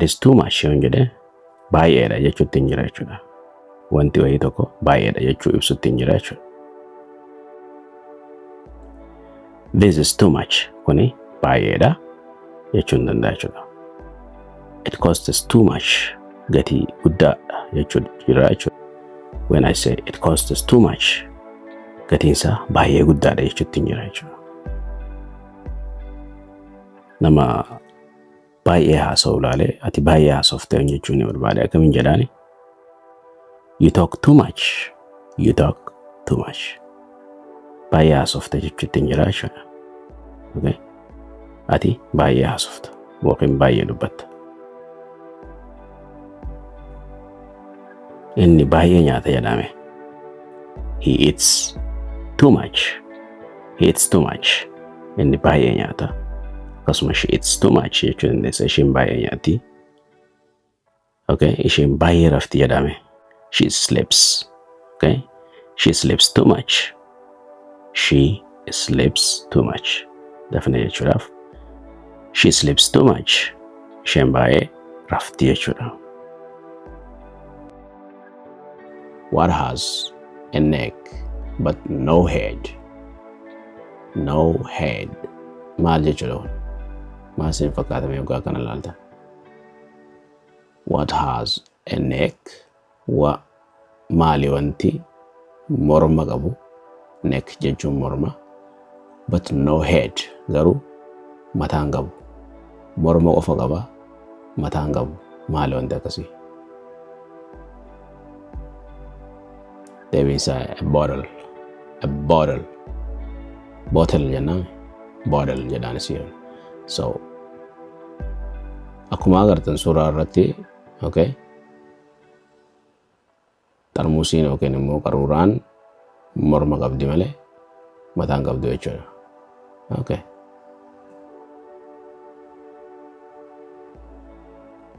is too much yoon jedhe baay'eedha jechuutti hin jira jechuudha. Wanti wayii tokko baay'eedha jechuu ibsutti hin jira jechuudha. This is too much kuni baay'eedha jechuu hin danda'a jechuudha. It costs too much gatii guddaadha jechuudha jira jechuudha. When I say it costs too much gatiinsaa baay'ee guddaadha jechuutti hin jira jechuudha. Nama baay'ee haasa'u ilaalee ati baay'ee haasofte jechuun ni barbaade akkamiin jedhaani? You talk too much. You talk too much. Baay'ee haasofte jechuutti hin jira jechuudha. Okay? Ati baay'ee haasofta yookiin baay'ee dubbatta. Inni baay'ee nyaata jedhame. He eats too much. He eats too much. Inni baay'ee nyaata. Akkasuma she eats too much jechuun dandeessa. Isheen baay'ee nyaatti. Okay? Isheen baay'ee rafti jedhame. She sleeps. Okay? She sleeps too much. She sleeps too much. Definitely jechuudhaaf. She sleeps too much. Isheen baay'ee rafti jechuudha. What has a neck but no head? No head. Maal jechuudha? Maal siin fakkaatame yookaan kana ilaalta? What has a neck? Maali wanti morma qabu? Neck jechuun morma. But no head. Garuu mataan qabu. Morma qofa qaba. Mataan qabu. Maali wanti akkasii? Deebiin isaa a bottle. A bottle. Bottle jennaan. Bottle jedhaan isii. So akkuma agartan suuraa irratti, okay? Xarmuusiin yookiin immoo qaruuraan morma qabdi malee mataan qabdu jechuudha. Okay.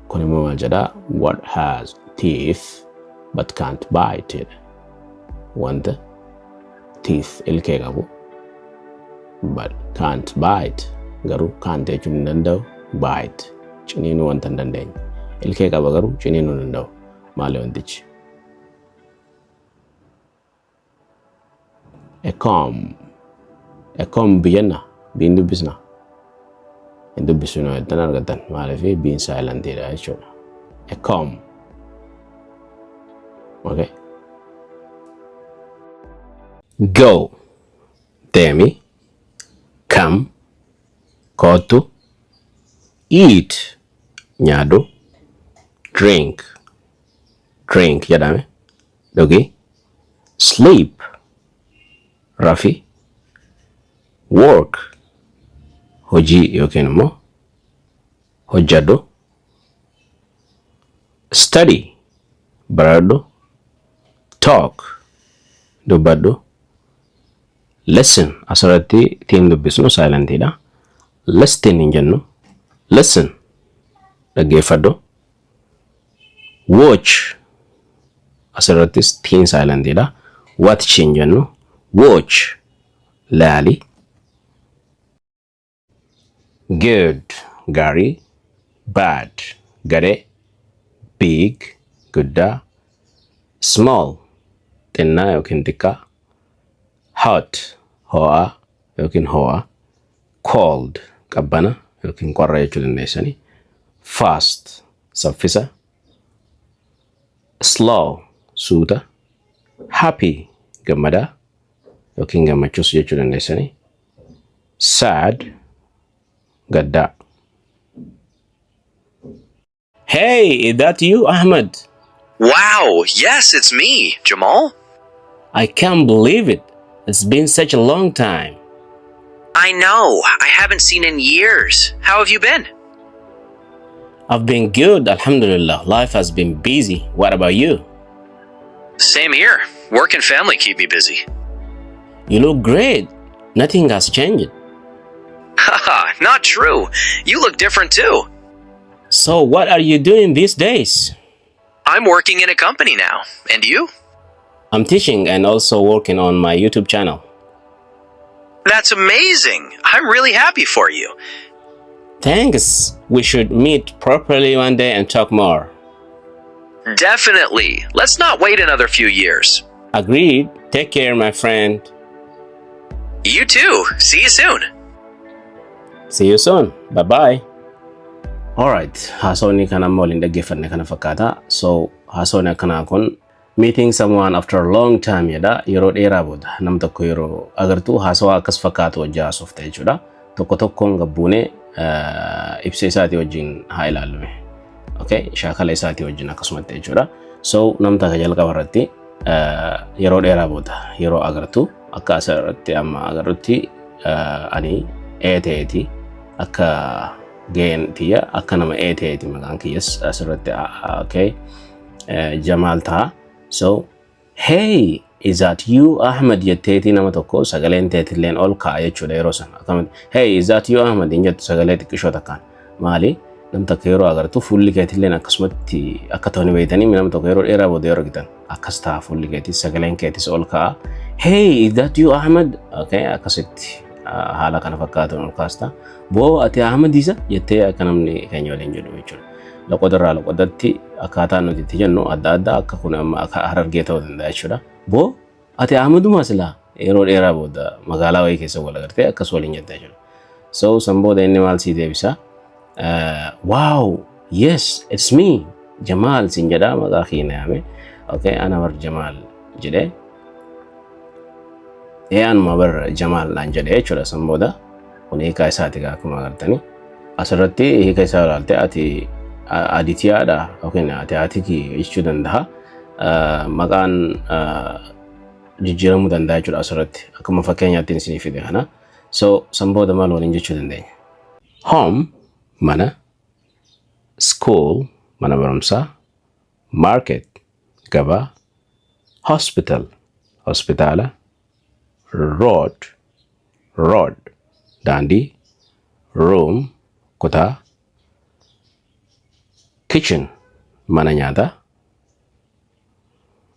Kun immoo maal jedhaa? What has teeth but can't bite? Wanta teeth ilkee qabu but can't bite. Garuu can't jechuun hin danda'u. Bite ciniinuu wanta hin dandeenye. Ilkee qaba garuu ciniinuu hin danda'u. Maali wantichi? A comb. A comb biyenna. Biin dubbisna. Hin dubbisnu jedhan argatan. Maaliif biin silentidha jechuudha. A comb. Okay. Go. Deemi. Come. Kootu. Eat. Nyaadu. Drink. Drink jedhame. Dhugi. Sleep. Rafi. Work. Hojii yookiin immoo hojjadhu. Study. Baradhu. Talk. Dubbadhu. Listen. Asirratti tiin dubbisnu silentidha. Listen hin jennu. Listen. Dhaggeeffadhu. Watch. Asirrattis tiin silentidha. Watch hin jennu. Watch. Laali. Good. Gaarii. Bad. Gadhee. Big. Guddaa. Small. Xinnaa yookiin xiqqaa. Hot. Ho'aa yookiin ho'aa. Cold. Qabbana yookiin qorra jechuu dandeessani. Fast. Saffisa. Slow. Suuta. Happy. Gammadaa yookiin gammachuus jechuu dandeessani. Sad. Gaddaa. Hey, is that you, Ahmed? Wow, yes, it's me, Jamal. I can't believe it. It's been such a long time. I know, I haven't seen in years. How have you been? I've been good, alhamdulillah. Life has been busy. What about you? Same here. Work and family keep me busy. You look great. Nothing has changed. Haha, not true. You look different too. So what are you doing these days? I'm working in a company now. And you? I'm teaching and also working on my YouTube channel. That's amazing. I'm really happy for you. Thanks. We should meet properly one day and talk more. Definitely. Let's not wait another few years. Agreed. Take care, my friend. You too. See you soon. See you soon. Bye-bye. Alright, haasawni kana amma waliin dhaggeeffanne kana fakkaata. So haasawni akkanaa kun meeting someone after a long time jedha. Yeroo dheeraa booda nam tokko yeroo agartu haasawaa akkas fakkaatu wajjin haasofta jechuudha. Tokko tokkoon gabbuune ibsa isaatii wajjin haa ilaallume. Okay, shaakala isaatii wajjin akkasumatti jechuudha. So namta ka jalqaba irratti yeroo dheeraa booda yeroo agartu akka asirratti amma agarrutti ani eeteeti akka gain tiya akka nama eeteeti maqaan kiyyas asirratti okay Jamal ta'a. So hey, is that you Ahmed jetteeti nama tokko sagaleen teetilleen ol ka'a jechuudha yeroo sana. Akkamitti hey, is that you Ahmed jettu sagalee xiqqishoo takkaan maali nam tokko yeroo agartu fuulli keetilleen akkasumatti akka ta'u ni beeytanii nam tokko yeroo dheeraa booda yeroo argitan akkas ta'a fuulli keetis sagaleen keetis ol ka'a. Hey, is that you Ahmed? Okay, akkasitti haala kana fakkaatuun ol kaasta. Boo ati Ahmed isa jettee akka namni keenya waliin jedhu jechuudha. Loqodarraa loqodatti akkaataan nuti itti jennu adda adda akka kun amma akka Harargee ta'uu danda'a jechuudha. Boo ati Ahmeduma silaa yeroo dheeraa booda magaalaa wayii keessa wal agartee akkas waliin jetta jechuudha. So san booda inni maal sii deebisa? Wow, yes, it's me. Jamal siin jedha maqaa kiyya yaame. Okay, ana bar Jamal jedhee. Anuma bar Jamal naan jedhee jechuudha san booda. Kun hiikaa isaati akkuma agartanii. Asirratti hiika isaa ilaalte ati Adityaadha yookiin ati Atiki jechuu danda'a. Maqaan jijjiiramuu danda'a jechuudha asirratti. Akkuma fakkeenyaatti isin fide kana. So san booda maal waliin jechuu dandeenya? Home mana, school mana barumsaa, market gabaa, hospital hospitaala, road daandii, room kutaa, kitchen mana nyaataa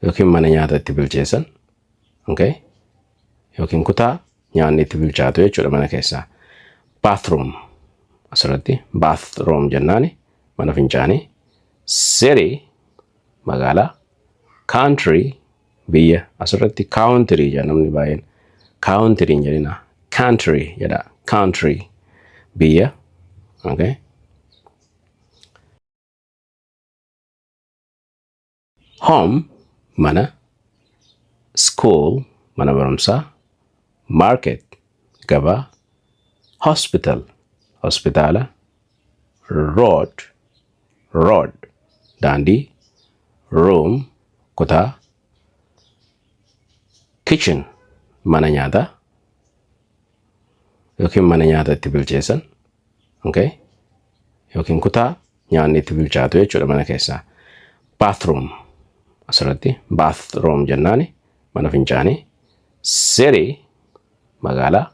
yookiin mana nyaata itti bilcheessan, okay, yookiin kutaa nyaanni itti bilchaatu jechuudha mana keessaa. Bathroom asirratti bathroom jennaani mana fincaanii. City magaalaa, country biyya asirratti country jedha namni baay'een country jedhina country jedha country biyya. Okay, home mana, school mana barumsaa, market gabaa, hospital hospitaala, road daandii, room kutaa, kitchen mana nyaataa yookiin mana nyaata itti bilcheessan, okay, yookiin kutaa nyaanni itti bilchaatu jechuudha mana keessaa. Bathroom asirratti bathroom jennaani mana fincaanii. City magaalaa,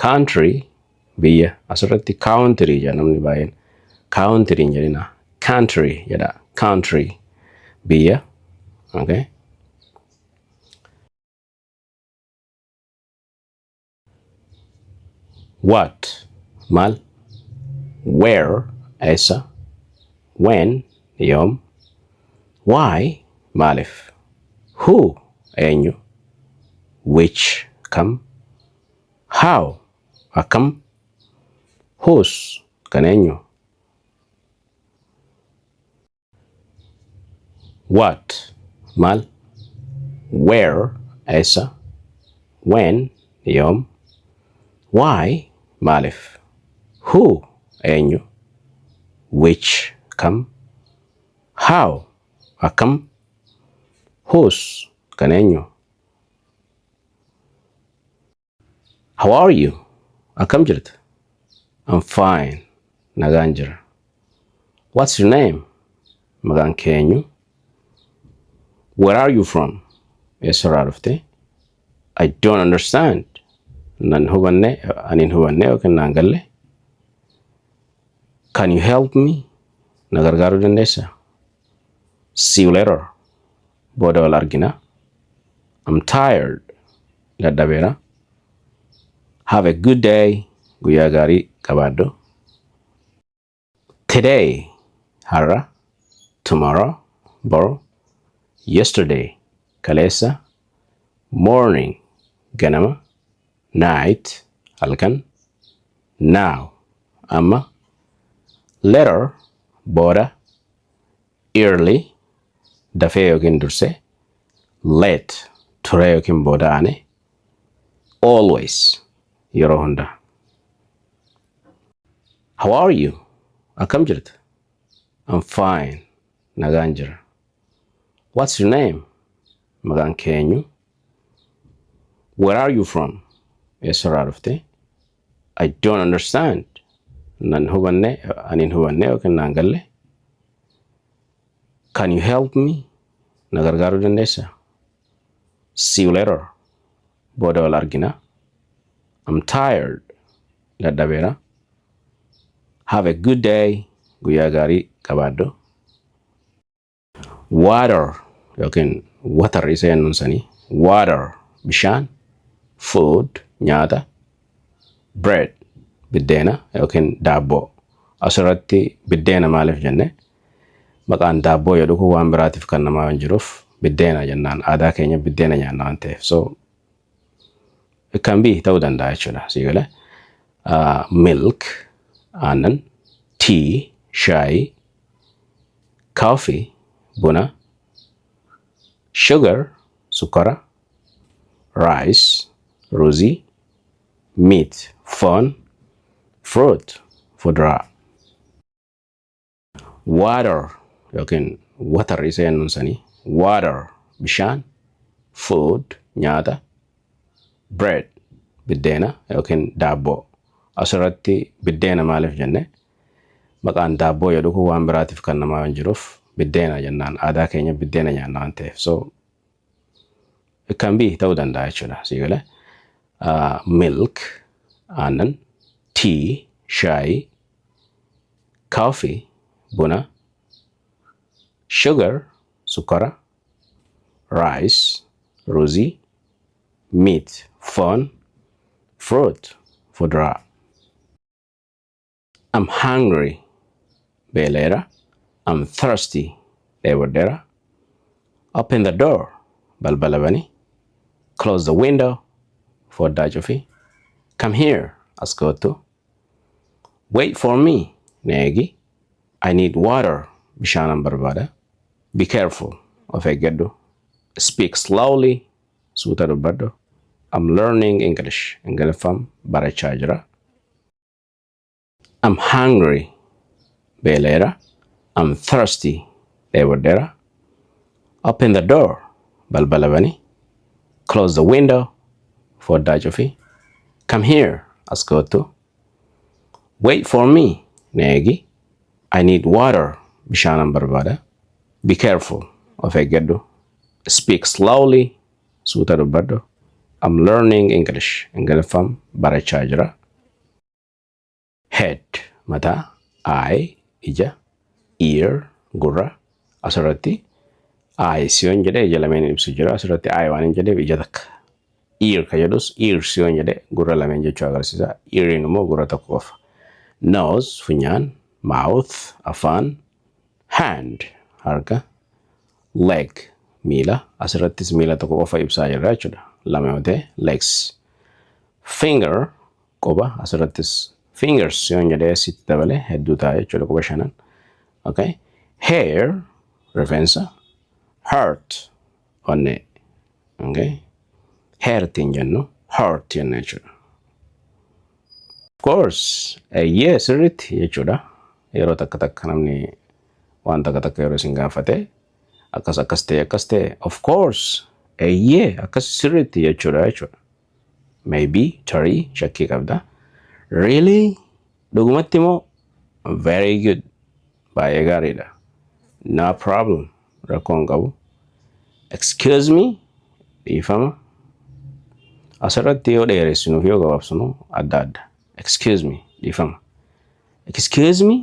country biyya asirratti country jedha namni baay'een country jedhina country jedha country biyya. Okay, what maal, where eessa, when yoom, why maalif, who eenyu, which kam, how akkam, whose kan eenyu. What maal, where eessa, when yoom, why maalif, who eenyu, which kam, how akkam, whose kan eenyu. How are you? Akkam jirta? I'm fine. Nagaan jira. What's your name? Maqaan kee eenyu? Where are you from? Eessarraa dhufte? I don't understand. Nan hubanne, anin hubanne yookiin naan galle. Can you help me? Na gargaaruu dandeessa? See you later. Booda wal argina. I'm tired. Dadhabeera. Have a good day. Guyyaa gaarii qabaadhu. Today, har'a, tomorrow, bor, yesterday, kaleessa, morning, ganama, night, halkan, now, amma, later, booda, early, dafee yookiin dursee, late, turee yookiin booda'ane, always, yeroo hunda. How are you? Akkam jirta? I'm fine. Nagaan jira. What's your name? Maqaan kee eenyu? Where are you from? Eessarraa dhufte? I don't understand. Nan hubanne, anin hubanne yookiin naan galle. Can you help me? Na gargaaruu dandeessa? See you later. Booda wal argina. I'm tired. Dadhabeera. Have a good day. Guyyaa gaarii qabaadhu. Water yookiin water isa jennuun sanii. Water bishaan. Food nyaata. Bread biddeena yookiin daabboo. Asirratti biddeena maaliif jenne? Maqaan daabboo jedhu kun waan biraatiif kan namaa hin jiruuf biddeena jennaan. Aadaa keenya biddeena nyaanna waan ta'eef. So it can be ta'uu danda'a jechuudha. Siigale. Milk aannan, tea, shaayii, coffee, buna, sugar, sukara, rice, ruuzii, meat, foon, fruit, fuduraa. Water yookiin water isa jennuun sanii. Water bishaan, food nyaata, bread biddeena yookiin daabboo. Asirratti biddeena maaliif jenne? Maqaan daabboo jedhu kun waan biraatiif kan namaa hin jiruuf biddeena jennaan. Aadaa keenya biddeena nyaanna waan ta'eef. So it can be ta'uu danda'a jechuudha. Siigale. Milk aannan, tea shaayii, coffee buna, sugar sukara, rice ruuzii, meat foon, fruit fuduraa. I'm hungry. Beeleera. I'm thirsty. Dheeboddeera. Open the door. Balbala bani. Close the window. Foddaa cufii. Come here. As kootu. Wait for me. Neegi. I need water. Bishaanan barbaada. Be careful. Of eeggadhu. Speak slowly. Suuta dubbadhu. I'm learning English. Ingiliffaan barachaa jira. I'm hungry. Beeleera. I'm thirsty. Dheeboddeera. Open the door. Balbala bani. Close the window. Foddaa cufii. Come here. As kootu. Wait for me. Neegi. I need water. Bishaanan barbaada. Be careful. Of eeggadhu. Speak slowly. Suuta dubbadhu. I'm learning English. Ingiliffaan barachaa jira. Head mataa, eye ija, ear gurra. Asirratti eyes yoon jedhe ija lameen ibsu jira. Asirratti eye waan hin jedheef ija takka. Ear ka jedhus ears yoon jedhe gurra lameen jechuu agarsiisa. Earing immoo gurra tokko qofa. Nose funyaan, mouth afaan, hand harka, leg miila. Asirrattis miila tokko qofa ibsaa jirra jechuudha. Lama yoo ta'e legs. Finger quba. Asirrattis fingers yoon jedhee sitti dabale hedduu ta'a jechuudha quba shanan. Okay. Hair rifeensa. Heart onnee. Okay. Heart hin jennu heart jenna jechuudha. Of course eeyyee sirriitti jechuudha. Yeroo takka takka namni waan takka takka yeroo isin gaafate akkas ta'e of course eeyyee akkas sirriitti jechuudha. Maybe tarii shakkii qabda. Really? Dhugumatti moo? Very good. Baay'ee gaariidha. No problem. Rakkoon qabu. Excuse me? Dhiifama. Asirratti yoo dheeressinuuf yoo gabaabsinu adda adda. Excuse me? Dhiifama. Excuse me?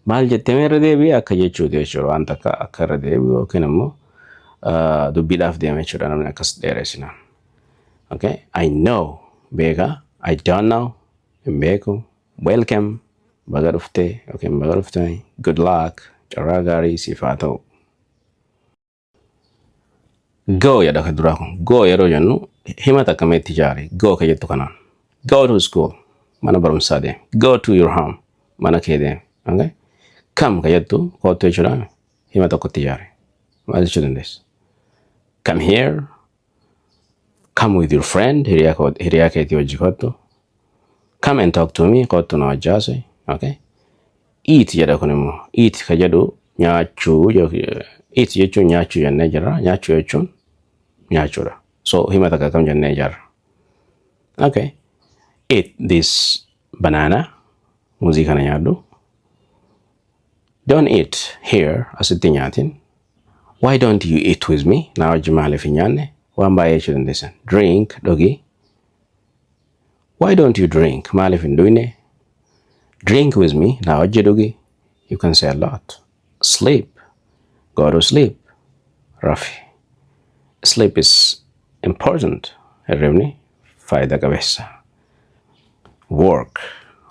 Maal jettee irra deebi'ee akka jechuuti jechuudha. Waan takka akka irra deebi'u yookiin immoo dubbiidhaaf deeme jechuudha namni akkas dheeressina. Okay? I know. Beeka. I don't know. Hin beeku. Welcome. baga dhuftee yookiin baga dhuftanii. Good luck, carraa gaarii siif haa ta'u. Go jedha ka duraa kun. Go yeroo jennu himata akkamitti ijaare. Go ka jettu kanaan. Go to school, mana barumsaa deemi. Go to your home, mana kee deemi. Okay? Come ka jettu kootu jechuudha. Hima tokkotti ijaare. Maal jechuu dandeessa? Come here. Come with your friend. Hiriyaa keetii wajji kottu. Come and talk to me. Kottu na wajjaase. Okay? Eat jedha kun immoo. Eat ka jedhu nyaachuu. Eat jechuun nyaachuu jennee jirra. Nyaachuu jechuun nyaachuudha. So hima takka kam jennee ijaarra. Okay. Eat this banana. Muuzii kana nyaadhu. Don't eat here. Asitti nyaatin. Why don't you eat with me? Na wajji maaliif hin nyaanne? Waan baay'ee jechuu dandeessan. Drink, dhugi. Why don't you drink? Maaliif hin dhuyne? Drink with me. Na wajji dhugi. You can say a lot. Sleep. Go to sleep. Rafi. Sleep is important. Hirribni faayida qabeessa. Work.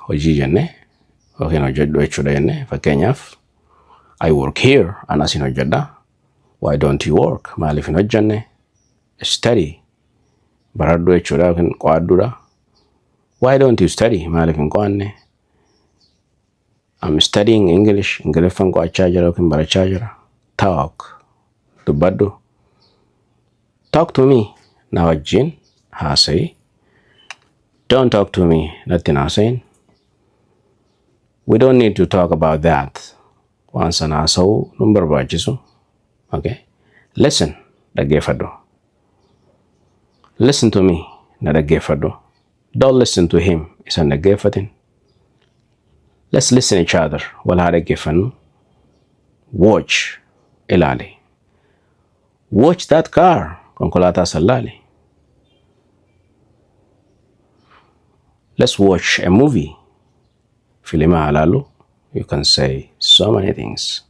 Hojii jenne. Yookiin hojjedhu jechuudha jenne. Fakkeenyaaf I work here. Anas hin hojjedha. Why don't you work? Maaliif hin hojjenne? Study. Baradhu jechuudha yookiin qo'adhuudha. Why don't you study? Maaliif hin qo'anne? I'm studying English. Ingiliffan qo'achaa jira yookiin barachaa jira. Talk. Dubbadhu. Talk to me. Na wajjin haasa'i. Don't talk to me. Natti haasa'iin. We don't need to talk about that. Waan sana haasa'uu nun barbaachisu. Okay. Listen. Dhaggeeffadhu. Listen to me. Na dhaggeeffadhu. Don't listen to him. Isan dhaggeeffatin. Let's listen each other. Wal haa dhaggeeffannu. Watch. Ilaali. Watch that car. Konkolaataa san ilaali. Let's watch a movie. Filima haa ilaallu. You can say so many things.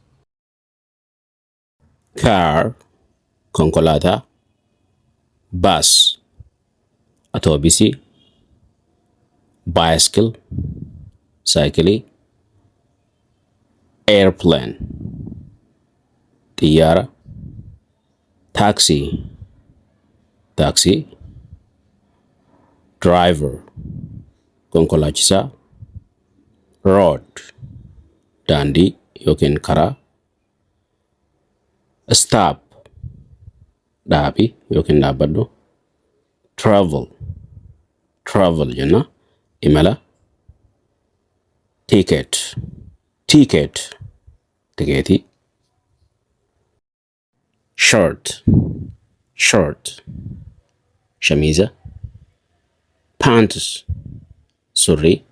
Car, konkolaataa. Bus, autobusii. Bicycle, saayikilii. Airplane, xiyyaara. Taxi, taxi. Driver, konkolaachisaa. Road, daandii yookiin karaa. Stop, dhaabi yookiin dhaabbadhu. Travel, travel jenna imala. Ticket, ticket, tikeetii. Shirt, shirt, shamiza. Pants, surrii.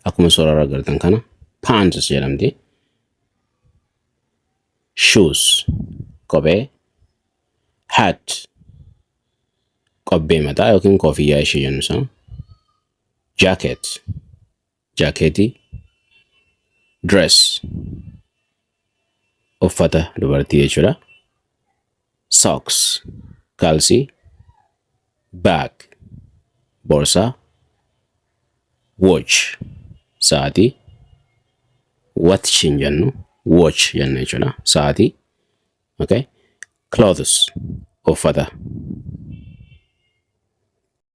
Akkuma suuraa agartan kana pants jedhamti. Shoes, kophee. Hat, qobbee mataa yookiin koofiyyaa ishee jennu sana. Jacket, jaakeetii. Dress, uffata dubartii jechuudha. Socks, kalsii. Bag, boorsaa. Watch, sa'aatii. Watch hin jennu. Watch jenna jechuudha. Sa'aatii. Okay. Clothes, uffata.